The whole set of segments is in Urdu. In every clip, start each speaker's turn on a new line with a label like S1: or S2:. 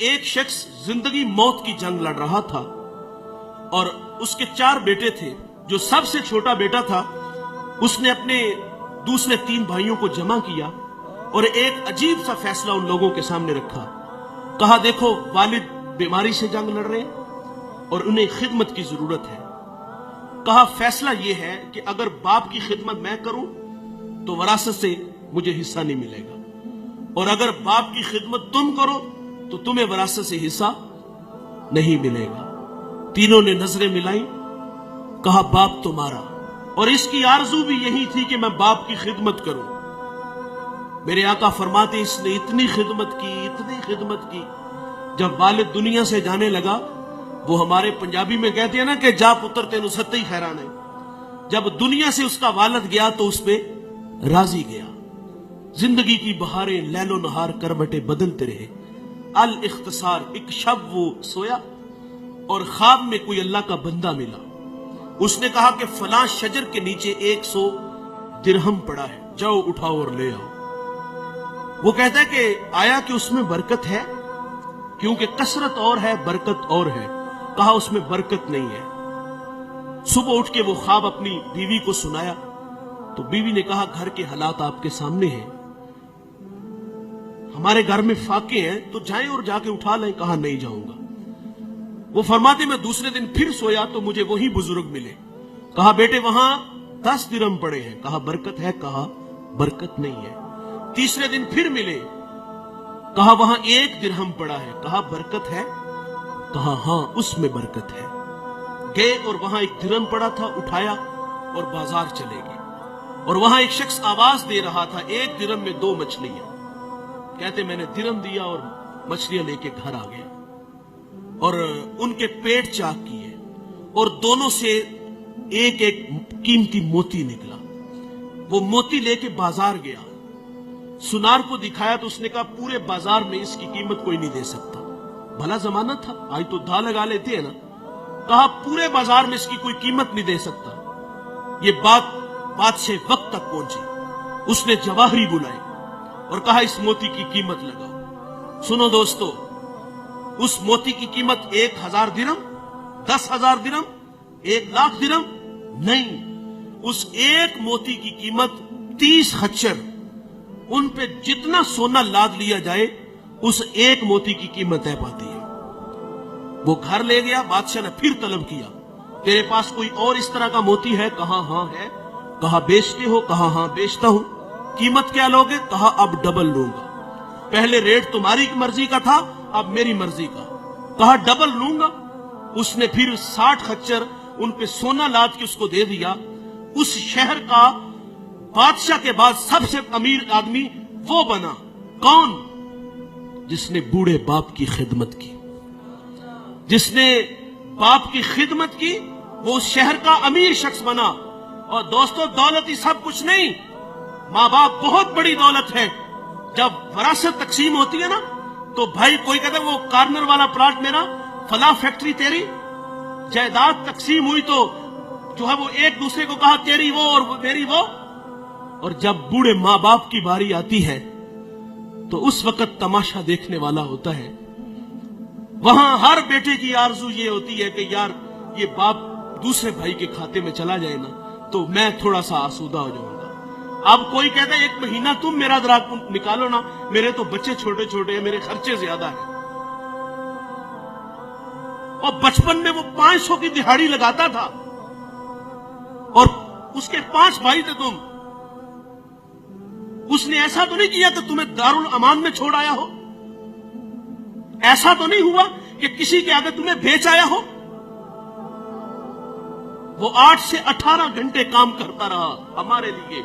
S1: ایک شخص زندگی موت کی جنگ لڑ رہا تھا اور اس کے 4 بیٹے تھے. جو سب سے چھوٹا بیٹا تھا اس نے اپنے دوسرے 3 بھائیوں کو جمع کیا اور ایک عجیب سا فیصلہ ان لوگوں کے سامنے رکھا. کہا دیکھو والد بیماری سے جنگ لڑ رہے ہیں اور انہیں خدمت کی ضرورت ہے. کہا فیصلہ یہ ہے کہ اگر باپ کی خدمت میں کروں تو وراثت سے مجھے حصہ نہیں ملے گا، اور اگر باپ کی خدمت تم کرو تو تمہیں وراثت سے حصہ نہیں ملے گا. تینوں نے نظریں ملائی. کہا باپ تمہارا، اور اس کی آرزو بھی یہی تھی کہ میں باپ کی خدمت کروں. میرے آقا فرماتے اس نے اتنی خدمت کی جب والد دنیا سے جانے لگا. وہ ہمارے پنجابی میں کہتے ہیں نا کہ جا پتر تینو ستے ہی خیران ہے. جب دنیا سے اس کا والد گیا تو اس پہ راضی گیا. زندگی کی بہاریں لیل و نہار کروٹیں بدلتے رہے. الاختصار، ایک شب وہ سویا اور خواب میں کوئی اللہ کا بندہ ملا. اس نے کہا کہ فلاں شجر کے نیچے 100 درہم پڑا ہے، جاؤ اٹھاؤ اور لے آؤ. وہ کہتا ہے کہ آیا کہ اس میں برکت ہے؟ کیونکہ کثرت اور ہے برکت اور ہے. کہا اس میں برکت نہیں ہے. صبح اٹھ کے وہ خواب اپنی بیوی کو سنایا تو بیوی نے کہا گھر کے حالات آپ کے سامنے ہیں، ہمارے گھر میں فاقے ہیں تو جائیں اور جا کے اٹھا لیں. کہا نہیں جاؤں گا. وہ فرماتے میں دوسرے دن پھر سویا تو مجھے وہی بزرگ ملے. کہا بیٹے وہاں 10 درہم پڑے ہیں. کہا برکت ہے؟ کہا برکت نہیں ہے. تیسرے دن پھر ملے. کہا وہاں 1 درہم پڑا ہے. کہا برکت ہے؟ کہا ہاں اس میں برکت ہے. گئے اور وہاں 1 درہم پڑا تھا، اٹھایا اور بازار چلے گئے. اور وہاں ایک شخص آواز دے رہا تھا 1 درہم میں 2 مچھلیاں. کہتے میں نے درہم دیا اور مچھلیاں لے کے گھر آ گیا اور ان کے پیٹ چاک کیے اور دونوں سے ایک قیمتی موتی نکلا. وہ موتی لے کے بازار گیا، سنار کو دکھایا تو اس نے کہا پورے بازار میں اس کی قیمت کوئی نہیں دے سکتا. بھلا زمانہ تھا، آج تو دھا لگا لیتے ہیں نا. کہا پورے بازار میں اس کی کوئی قیمت نہیں دے سکتا. یہ بات سے وقت تک پہنچی. اس نے جواہری بلائے اور کہا اس موتی کی قیمت لگاؤ. سنو دوستو، اس موتی کی قیمت 1000 درہم، 10,000 درہم، 1,00,000 درہم نہیں. اس ایک موتی کی قیمت 30 خچر. ان پہ جتنا سونا لاد لیا جائے اس ایک موتی کی قیمت طے پاتی ہے. وہ گھر لے گیا. بادشاہ نے پھر طلب کیا تیرے پاس کوئی اور اس طرح کا موتی ہے؟ کہا ہاں ہے. کہا بیچتے ہو؟ کہا ہاں بیچتا ہوں. قیمت کیا لوگے؟ کہا اب ڈبل لوں گا. پہلے ریٹ تمہاری مرضی کا تھا، اب میری مرضی کا. کہا ڈبل لوں گا. اس نے پھر 60 خچر ان پہ سونا لاد کے اس کو دے دیا. اس شہر کا بادشاہ کے بعد سب سے امیر آدمی وہ بنا. کون؟ جس نے بوڑھے باپ کی خدمت کی. جس نے باپ کی خدمت کی وہ اس شہر کا امیر شخص بنا. اور دوستو دولت ہی سب کچھ نہیں، ماں باپ بہت بڑی دولت ہے. جب وراثت تقسیم ہوتی ہے نا تو بھائی کوئی کہتا ہے وہ کارنر والا پلاٹ میرا، فلاں فیکٹری تیری. جائیداد تقسیم ہوئی تو جو ہے وہ ایک دوسرے کو کہا تیری وہ اور میری وہ. اور جب بوڑھے ماں باپ کی باری آتی ہے تو اس وقت تماشا دیکھنے والا ہوتا ہے. وہاں ہر بیٹے کی آرزو یہ ہوتی ہے کہ یار یہ باپ دوسرے بھائی کے کھاتے میں چلا جائے نا تو میں تھوڑا سا آسودہ ہو جاؤں گا. اب کوئی کہتا ہے 1 مہینہ تم میرا ذرا نکالو نا، میرے تو بچے چھوٹے چھوٹے ہیں، میرے خرچے زیادہ ہیں. اور بچپن میں وہ 500 کی دہاڑی لگاتا تھا اور اس کے 5 بھائی تھے تم. اس نے ایسا تو نہیں کیا کہ تمہیں دارالامان میں چھوڑ آیا ہو. ایسا تو نہیں ہوا کہ کسی کے آگے تمہیں بیچ آیا ہو. وہ 8 سے 18 گھنٹے کام کرتا رہا ہمارے لیے.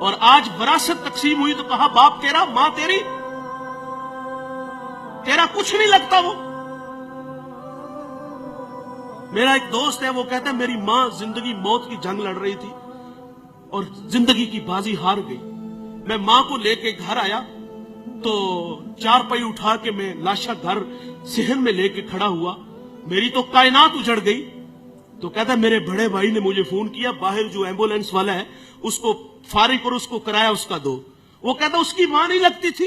S1: اور آج وراثت تقسیم ہوئی تو کہا باپ تیرا، ماں تیری، تیرا کچھ نہیں لگتا. وہ میرا ایک دوست ہے، وہ کہتا ہے میری ماں زندگی موت کی جنگ لڑ رہی تھی اور زندگی کی بازی ہار گئی. میں ماں کو لے کے گھر آیا تو 4 پائی اٹھا کے میں لاشا گھر صحن میں لے کے کھڑا ہوا. میری تو کائنات اجڑ گئی. تو کہتا ہے میرے بڑے بھائی نے مجھے فون کیا، باہر جو ایمبولینس والا ہے اس کو فارغ اور اس کو کرایہ اس کا دو. وہ کہتا اس کی ماں نہیں لگتی تھی.